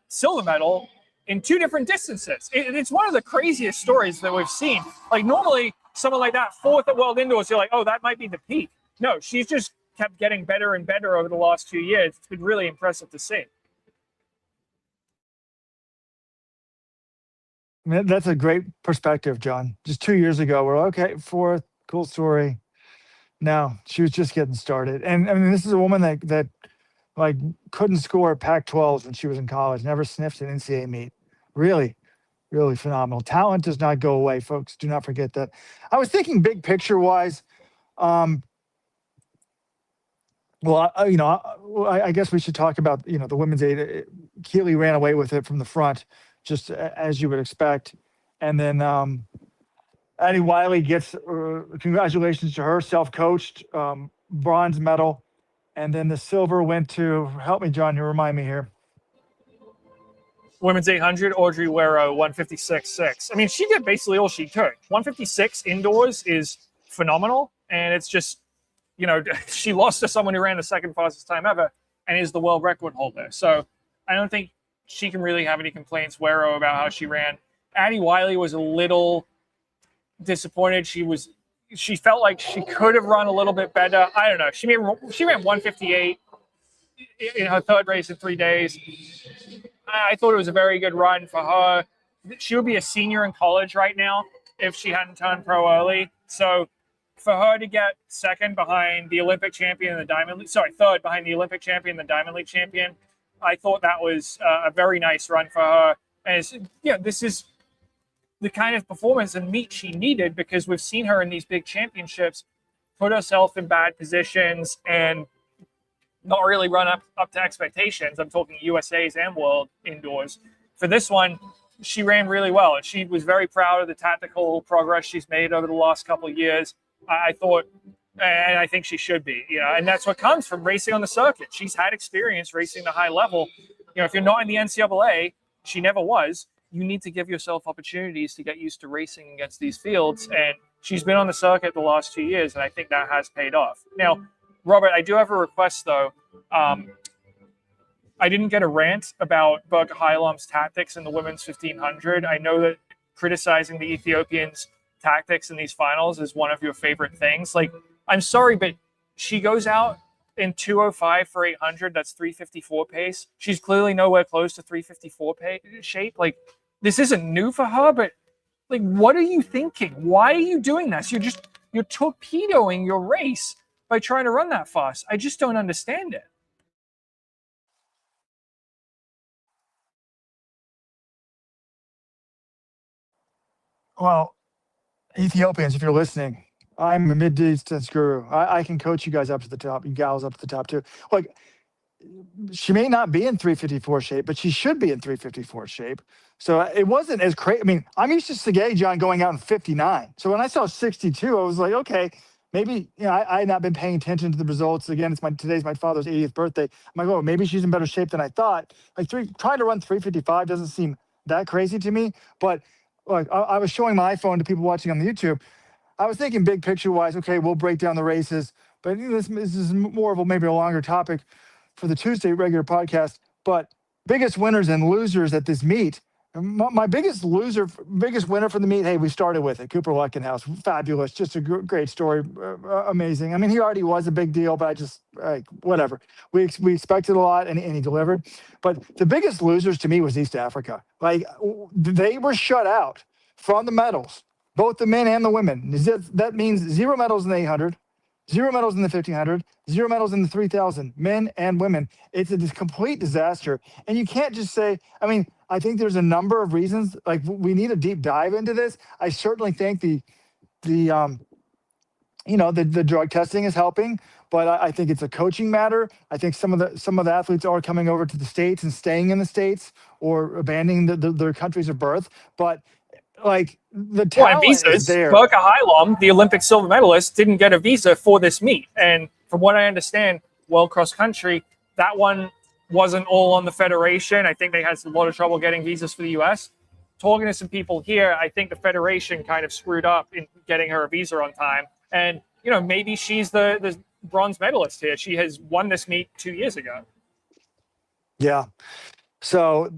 silver medal in 2 different distances. It's one of the craziest stories that we've seen. Like, normally, someone like that, fourth at world indoors, you're like, oh, that might be the peak. No, she's just kept getting better and better over the last 2 years. It's been really impressive to see. That's a great perspective, John. Just 2 years ago, we're okay, fourth, cool story. No, she was just getting started. And I mean, this is a woman that like couldn't score Pac-12s when she was in college, never sniffed an NCAA meet. Really, really phenomenal. Talent does not go away, folks. Do not forget that. I was thinking big picture wise. Well, I guess we should talk about, the women's 8. Keely ran away with it from the front, just as you would expect. And then Addie Wiley gets, congratulations to her, self-coached, bronze medal. And then the silver went to, help me, John, you remind me here. Women's 800, Audrey Wero, 156.6. I mean, she did basically all she could. 156 indoors is phenomenal. And it's just, she lost to someone who ran the second fastest time ever and is the world record holder. So I don't think she can really have any complaints, Wero, about how she ran. Addie Wiley was a little disappointed. She felt like she could have run a little bit better. I don't know. She ran 158 in her third race in 3 days. I thought it was a very good run for her. She would be a senior in college right now if she hadn't turned pro early. So for her to get second behind the Olympic champion and the Diamond League, third behind the Olympic champion and the Diamond League champion, I thought that was a very nice run for her. And this is the kind of performance and meet she needed, because we've seen her in these big championships put herself in bad positions and not really run up to expectations. I'm talking USA's and World Indoors. For this one, she ran really well, and she was very proud of the tactical progress she's made over the last couple of years. I thought, and I think she should be, and that's what comes from racing on the circuit. She's had experience racing the high level. If you're not in the NCAA, she never was, you need to give yourself opportunities to get used to racing against these fields. And she's been on the circuit the last 2 years, and I think that has paid off. Now, Robert, I do have a request, though. I didn't get a rant about Berke Hylom's tactics in the women's 1500. I know that criticizing the Ethiopians' tactics in these finals is one of your favorite things. Like, I'm sorry, but she goes out in 2:05 for 800. That's 3:54 pace. She's clearly nowhere close to 3:54 shape. Like, this isn't new for her, but like, what are you thinking? Why are you doing this? You're torpedoing your race by trying to run that fast. I just don't understand it. Well, Ethiopians, if you're listening, I'm a mid-distance guru. I can coach you guys up to the top, you gals up to the top too. Like, she may not be in 354 shape, but she should be in 354 shape. So it wasn't as crazy. I mean, I'm used to Sergey John going out in 59. So when I saw 62, I was like, okay, maybe, I had not been paying attention to the results. Again, today's my father's 80th birthday. I'm like, oh, maybe she's in better shape than I thought. Like trying to run 355 doesn't seem that crazy to me. But like I was showing my iPhone to people watching on the YouTube. I was thinking big picture wise, okay, we'll break down the races, but this is more of maybe a longer topic for the Tuesday regular podcast. But biggest winners and losers at this meet. My biggest winner for the meet, hey, we started with it. Cooper Lutkenhaus, fabulous, just a great story, amazing. I mean, he already was a big deal, but I just, whatever. We expected a lot, and he delivered. But the biggest losers to me was East Africa. Like, they were shut out from the medals, both the men and the women. That means 0 medals in the 800, 0 medals in the 1500, 0 medals in the 3000, men and women. It's a complete disaster. And you can't just say, I mean, I think there's a number of reasons. Like, we need a deep dive into this. I certainly think the drug testing is helping, but I think it's a coaching matter. I think some of the athletes are coming over to the States and staying in the States or abandoning their countries of birth. But like, the talent is there. Berka Hylom, the Olympic silver medalist, didn't get a visa for this meet. And from what I understand, World Cross Country, that one wasn't all on the federation. I think they had a lot of trouble getting visas for the U.S. Talking to some people here, I think the federation kind of screwed up in getting her a visa on time. And, maybe she's the bronze medalist here. She has won this meet 2 years ago. Yeah. So,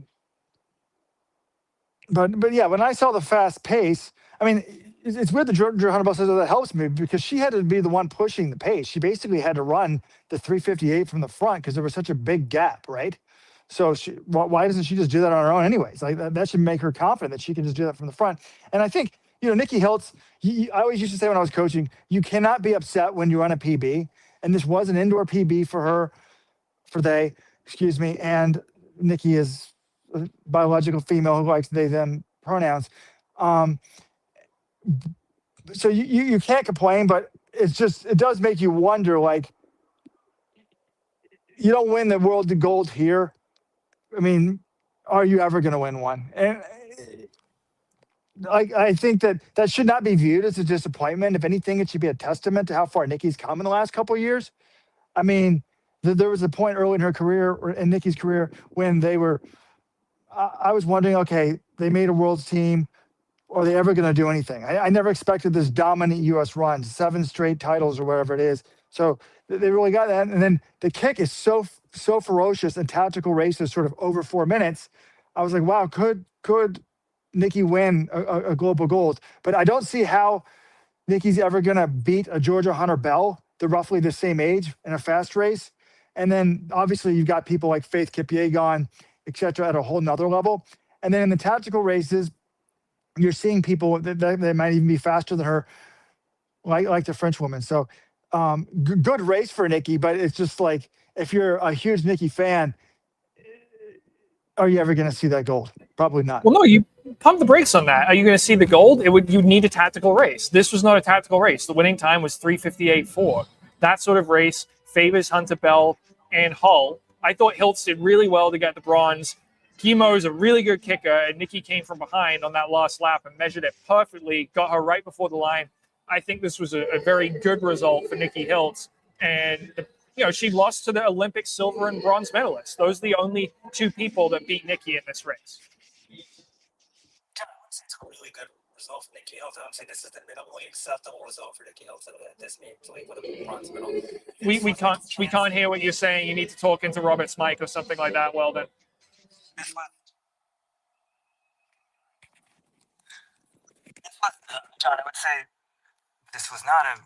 but yeah, when I saw the fast pace, I mean, it's weird that Drew Honeyball says that helps me, because she had to be the one pushing the pace. She basically had to run the 358 from the front because there was such a big gap, right? So why doesn't she just do that on her own anyways? Like, that should make her confident that she can just do that from the front. And I think, Nikki Hiltz, I always used to say when I was coaching, you cannot be upset when you run a PB. And this was an indoor PB for her, and Nikki is a biological female who likes they, them pronouns. So you can't complain, but it does make you wonder, like, you don't win the world gold here. I mean, are you ever going to win one? And I think that should not be viewed as a disappointment. If anything, it should be a testament to how far Nikki's come in the last couple of years. I mean, there was a point early in her career, or in Nikki's career, when I was wondering, okay, they made a world's team. Are they ever going to do anything? I never expected this dominant U.S. run, 7 straight titles or whatever it is. So they really got that. And then the kick is so ferocious, and tactical races sort of over 4 minutes. I was like, wow, could Nikki win a global gold? But I don't see how Nikki's ever going to beat a Georgia Hunter Bell. They're roughly the same age in a fast race. And then obviously you've got people like Faith Kipyegon, et cetera, at a whole nother level. And then in the tactical races, you're seeing people that might even be faster than her, like the French woman. So good race for Nikki, but it's just like, if you're a huge Nikki fan, are you ever going to see that gold? Probably not. Well, no, you pump the brakes on that. Are you going to see the gold? You'd need a tactical race. This was not a tactical race. The winning time was 3:58.4. That sort of race favors Hunter Bell and Hull. I thought Hiltz did really well to get the bronze. Guillemot is a really good kicker, and Nikki came from behind on that last lap and measured it perfectly, got her right before the line. I think this was a very good result for Nikki Hiltz. And, she lost to the Olympic silver and bronze medalists. Those are the only 2 people that beat Nikki in this race. It's a really good result for Nikki Hiltz. I would say this is the minimally acceptable result for Nikki Hiltz at this meet. So with a bronze medal. We can't hear what you're saying. You need to talk into Robert's mic or something like that, Weldon. John, I would say this was not a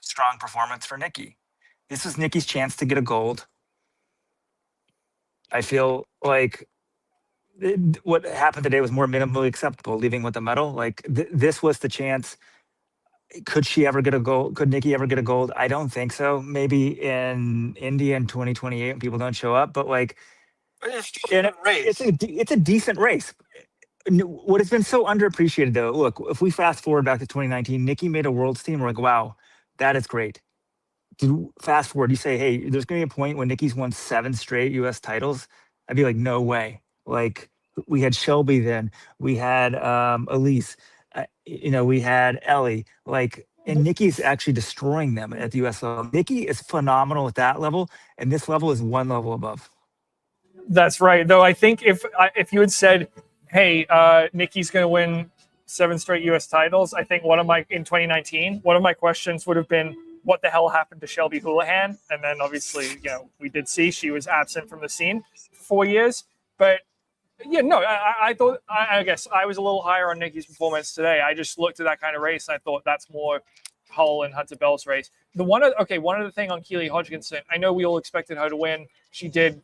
strong performance for Nikki. This was Nikki's chance to get a gold. I feel like what happened today was more minimally acceptable, leaving with a medal. Like, this was the chance. Could she ever get a gold? Could Nikki ever get a gold? I don't think so. Maybe in India in 2028 when people don't show up, but like, it's a decent race. What has been so underappreciated, though, look, if we fast forward back to 2019, Nikki made a world's team. We're like, wow, that is great. fast forward, you say, hey, there's going to be a point when Nikki's won 7 straight U.S. titles. I'd be like, no way. Like, we had Shelby then, we had Elise, we had Ellie. Like, and Nikki's actually destroying them at the U.S. level. Nikki is phenomenal at that level, and this level is one level above. That's right. Though I think if you had said, hey, Nikki's going to win 7 straight U.S. titles, I think in 2019, one of my questions would have been, what the hell happened to Shelby Houlihan? And then obviously, we did see she was absent from the scene for 4 years. But I thought, I guess I was a little higher on Nikki's performance today. I just looked at that kind of race and I thought that's more Hull and Hunter Bell's race. One other thing on Keely Hodgkinson, I know we all expected her to win. She did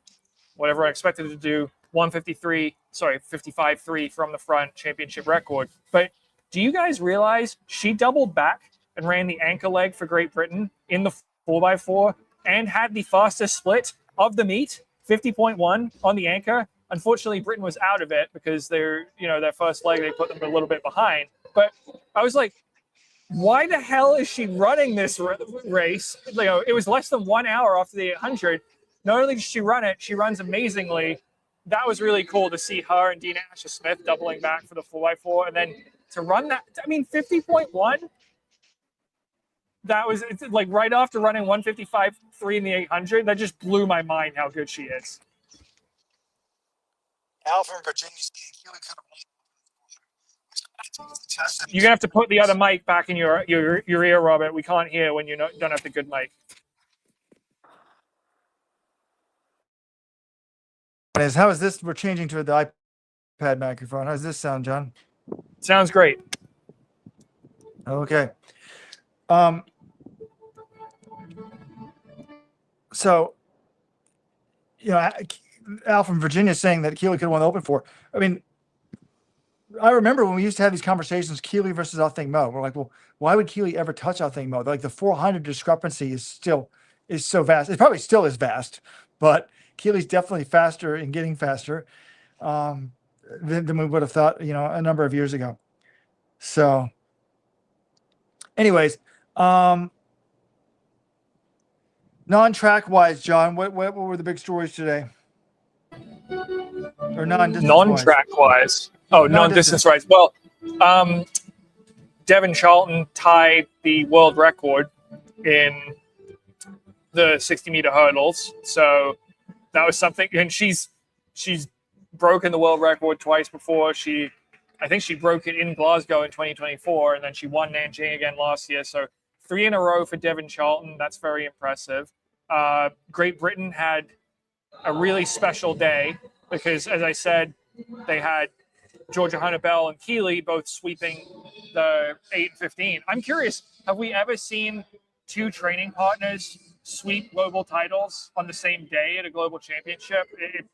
whatever I expected her to do, 55.3 from the front, championship record. But do you guys realize she doubled back and ran the anchor leg for Great Britain in the 4x4 and had the fastest split of the meet, 50.1 on the anchor. Unfortunately, Britain was out of it because their first leg, they put them a little bit behind. But I was like, why the hell is she running this race? It was less than 1 hour after the 800. Not only does she run it, she runs amazingly. That was really cool to see her and Dina Asher-Smith doubling back for the 4x4. And then to run that, 50.1, that was like right after running 155.3 in the 800. That just blew my mind how good she is. Al from Virginia saying Keely could have won. You're gonna have to put the other mic back in your ear, Robert. We can't hear when you don't have the good mic. How is this? We're changing to the iPad microphone. How does this sound, John? Sounds great. Okay. So, Al from Virginia saying that Keely could have won the Open for. I mean, I remember when we used to have these conversations, Keely versus Ah Thing Mo. We're like, well, why would Keely ever touch Ah Thing Mo? Like the 400 discrepancy is so vast. It probably still is vast, but Keely's definitely faster and getting faster than we would have thought, a number of years ago. So, anyways, non-track wise, John, what were the big stories today? Or non-track wise. Oh, non-distance wise. Well, Devin Charlton tied the world record in the 60-meter hurdles. So that was something. And she's broken the world record twice before. I think she broke it in Glasgow in 2024, and then she won Nanjing again last year. So 3 in a row for Devin Charlton. That's very impressive. Great Britain had a really special day because, as I said, they had Georgia Hunter-Bell and Keely both sweeping the 8 and 15. I'm curious, have we ever seen 2 training partners sweep global titles on the same day at a global championship? It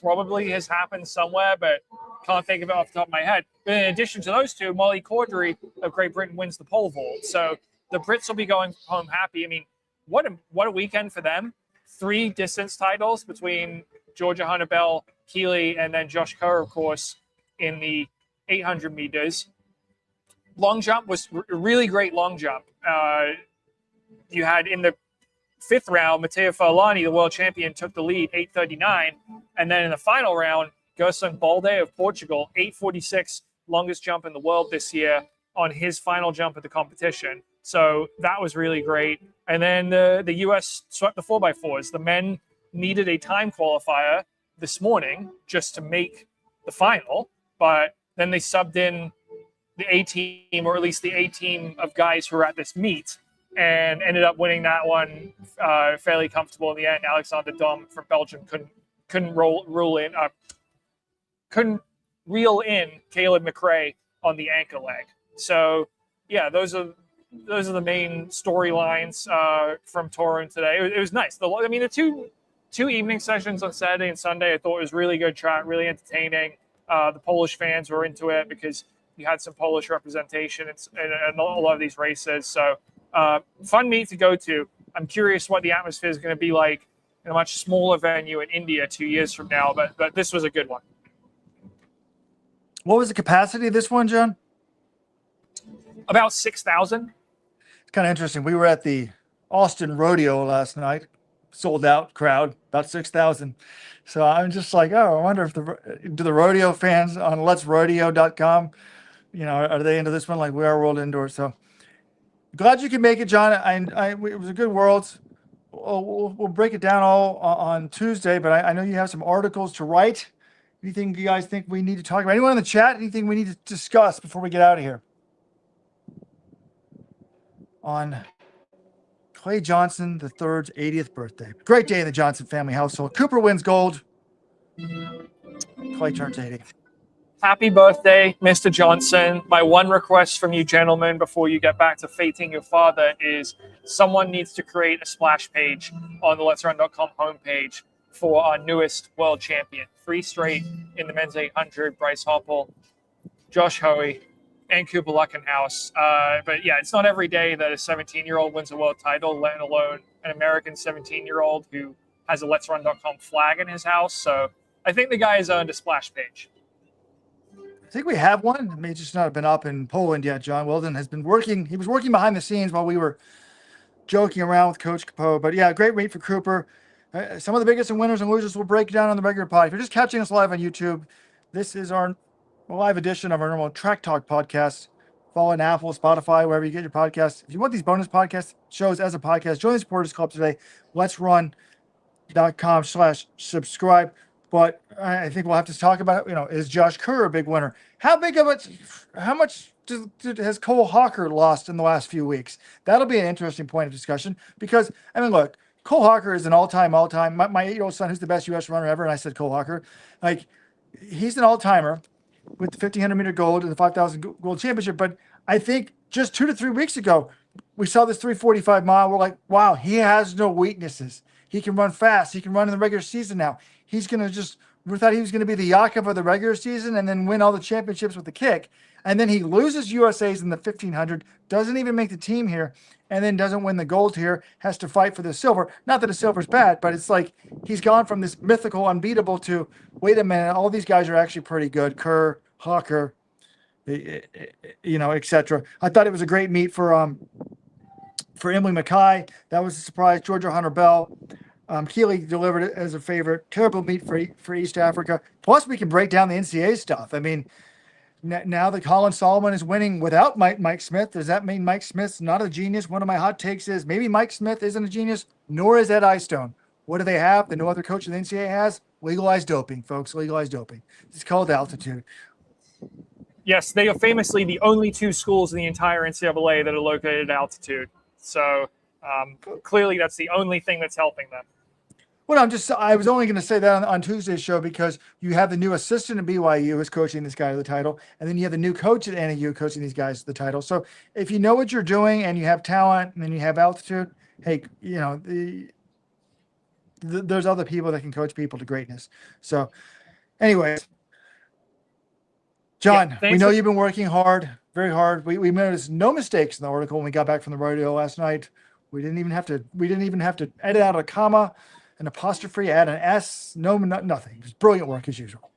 probably has happened somewhere, but can't think of it off the top of my head. But in addition to those 2, Molly Cordery of Great Britain wins the pole vault. So the Brits will be going home happy. I mean, what a weekend for them. 3 distance titles between Georgia Hunter-Bell, Keely, and then Josh Kerr, of course, in the 800 meters. Long jump was a really great long jump. You had in the 5th round, Matteo Farlani, the world champion, took the lead, 8:39. And then in the final round, Gerson Balde of Portugal, 8:46, longest jump in the world this year on his final jump of the competition. So that was really great. And then the U.S. swept the 4x4s. The men needed a time qualifier this morning just to make the final. But then they subbed in the A team, or at least the A team of guys who were at this meet, and ended up winning that one fairly comfortable in the end. Alexander Dom from Belgium couldn't reel in Caleb McRae on the ankle leg. So yeah, those are the main storylines from Torun today. It was nice. The two evening sessions on Saturday and Sunday, I thought was really good track, really entertaining. The Polish fans were into it because you had some Polish representation in a lot of these races. So fun meet to go to. I'm curious what the atmosphere is going to be like in a much smaller venue in India 2 years from now. But this was a good one. What was the capacity of this one, John? About 6,000. It's kind of interesting. We were at the Austin Rodeo last night. Sold out crowd, about 6,000. So I'm just like, oh, I wonder if do the rodeo fans on letsrodeo.com, are they into this one like we are World Indoors? So glad you can make it, John. It was a good Worlds. We'll break it down all on Tuesday, but I know you have some articles to write. Anything you guys think we need to talk about? Anyone in the chat? Anything we need to discuss before we get out of here? On Clay Johnson III's 80th birthday. Great day in the Johnson family household. Cooper wins gold. Clay turns 80. Happy birthday, Mr. Johnson. My one request from you gentlemen before you get back to fating your father is someone needs to create a splash page on the Let'sRun.com homepage for our newest world champion. 3 straight in the men's 800, Bryce Hoppel, Josh Hoey, and Cooper Lutkenhaus. But yeah, it's not every day that a 17-year-old wins a world title, let alone an American 17-year-old who has a Let'sRun.com flag in his house. So I think the guy has earned a splash page. I think we have one. It may just not have been up in Poland yet. John Weldon has been working. He was working behind the scenes while we were joking around with Coach Capeau. But yeah, great meet for Cooper. Some of the biggest and winners and losers we'll break down on the regular pod. If you're just catching us live on YouTube, this is our live edition of our normal Track Talk podcast. Follow on Apple, Spotify, wherever you get your podcasts. If you want these bonus podcast shows as a podcast, join the Supporters Club today. Let'sRun.com/subscribe. But I think we'll have to talk about, is Josh Kerr a big winner? How much has Cole Hocker lost in the last few weeks? That'll be an interesting point of discussion because, look, Cole Hocker is an all-time. My 8-year-old son, who's the best U.S. runner ever, and I said Cole Hocker. He's an all-timer with the 1,500-meter gold and the 5,000 gold championship. But I think just 2 to 3 weeks ago, we saw this 345 mile. We're like, wow, he has no weaknesses. He can run fast. He can run in the regular season now. We thought he was going to be the Yakov of the regular season and then win all the championships with the kick. And then he loses USA's in the 1,500, doesn't even make the team here, and then doesn't win the gold here, has to fight for the silver. Not that the silver's bad, but it's like he's gone from this mythical unbeatable to, wait a minute, all these guys are actually pretty good. Kerr, Hocker, etc. I thought it was a great meet for Emily Mackay. That was a surprise. Georgia Hunter-Bell. Keely delivered it as a favorite. Terrible meet for East Africa. Plus, we can break down the NCAA stuff. Now that Colin Solomon is winning without Mike Smith, does that mean Mike Smith's not a genius? One of my hot takes is maybe Mike Smith isn't a genius, nor is Ed Eyestone. What do they have that no other coach in the NCAA has? Legalized doping, folks. Legalized doping. It's called altitude. Yes, they are famously the only 2 schools in the entire NCAA that are located at altitude. So clearly that's the only thing that's helping them. Well, I was only going to say that on Tuesday's show because you have the new assistant at BYU who's coaching this guy to the title, and then you have the new coach at NAU coaching these guys to the title. So if you know what you're doing and you have talent and then you have altitude, hey, there's other people that can coach people to greatness. So anyways, John, we know you've been working hard, very hard. We noticed no mistakes in the article when we got back from the rodeo last night. We didn't even have to edit out a comma, an apostrophe, add an S, nothing. Just brilliant work as usual.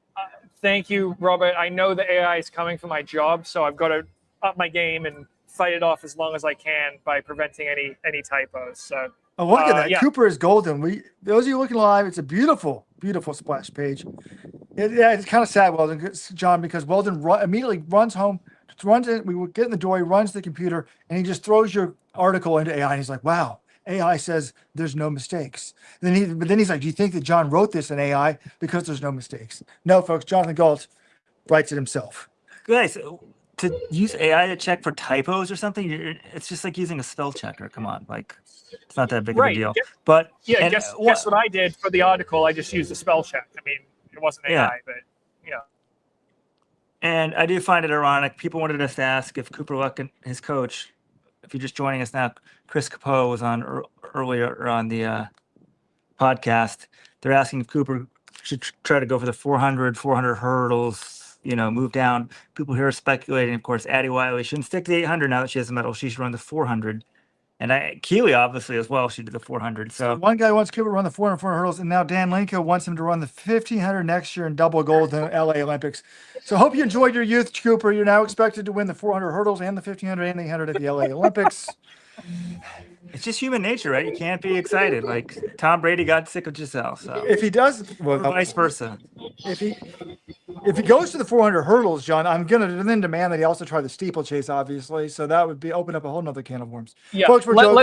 Thank you, Robert. I know the AI is coming for my job, so I've got to up my game and fight it off as long as I can by preventing any typos. So look at that. Yeah. Cooper is golden. Those of you looking live, it's a beautiful, beautiful splash page. It's kind of sad, Weldon, John, because Weldon immediately runs home, we get in the door, he runs the computer, and he just throws your article into AI, and he's like, wow. AI says there's no mistakes. But then he's like, do you think that John wrote this in AI because there's no mistakes? No, folks, Jonathan Galt writes it himself. Guys, to use AI to check for typos or something, it's just like using a spell checker. Come on, it's not that big of a deal. But guess what I did for the article? I just used a spell check. It wasn't AI, but yeah. And I do find it ironic. People wanted us to ask if Cooper Luck and his coach, if you're just joining us now, Chris Capeau was on earlier on the podcast. They're asking if Cooper should try to go for the 400 hurdles, move down. People here are speculating, of course, Addie Wiley shouldn't stick to the 800 now that she has a medal. She should run the 400. And Keely, obviously, as well, she did the 400. So one guy wants Cooper to run the 400 hurdles, and now Dan Lenko wants him to run the 1,500 next year and double gold in the LA Olympics. So hope you enjoyed your youth, Cooper. You're now expected to win the 400 hurdles and the 1,500 and the 800 at the LA Olympics. It's just human nature, right? You can't be excited. Like Tom Brady got sick of Giselle, so If he does, or vice versa. if he goes to the 400 hurdles, John, I'm gonna then demand that he also try the steeplechase, obviously. So that would be open up a whole nother can of worms. Yeah, Folks, we're joking.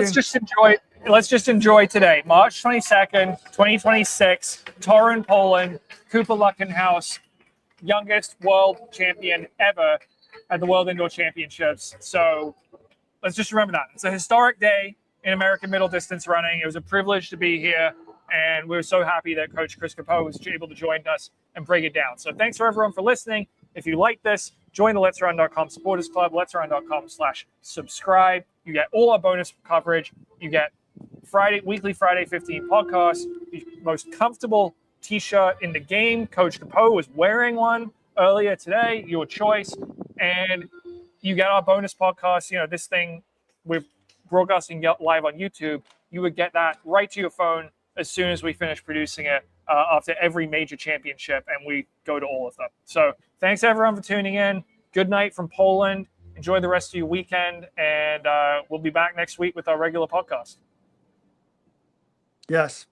Let's just enjoy today, March 22nd, 2026, Torun, Poland. Cooper Lutkenhaus, youngest world champion ever at the World Indoor Championships. So let's just remember that. It's a historic day in American middle distance running. It was a privilege to be here, and we're so happy that Coach Chris Capeau was able to join us and break it down. So thanks for everyone for listening. If you like this, join the Let'sRun.com supporters club, Let'sRun.com/subscribe. You get all our bonus coverage. You get weekly Friday 15 podcasts, the most comfortable t-shirt in the game. Coach Capeau was wearing one earlier today, your choice. And you get our bonus podcast. You know, this thing, we're broadcasting live on YouTube. You would get that right to your phone as soon as we finish producing it after every major championship, and we go to all of them. So thanks everyone for tuning in. Good night from Poland. Enjoy the rest of your weekend, and we'll be back next week with our regular podcast. Yes.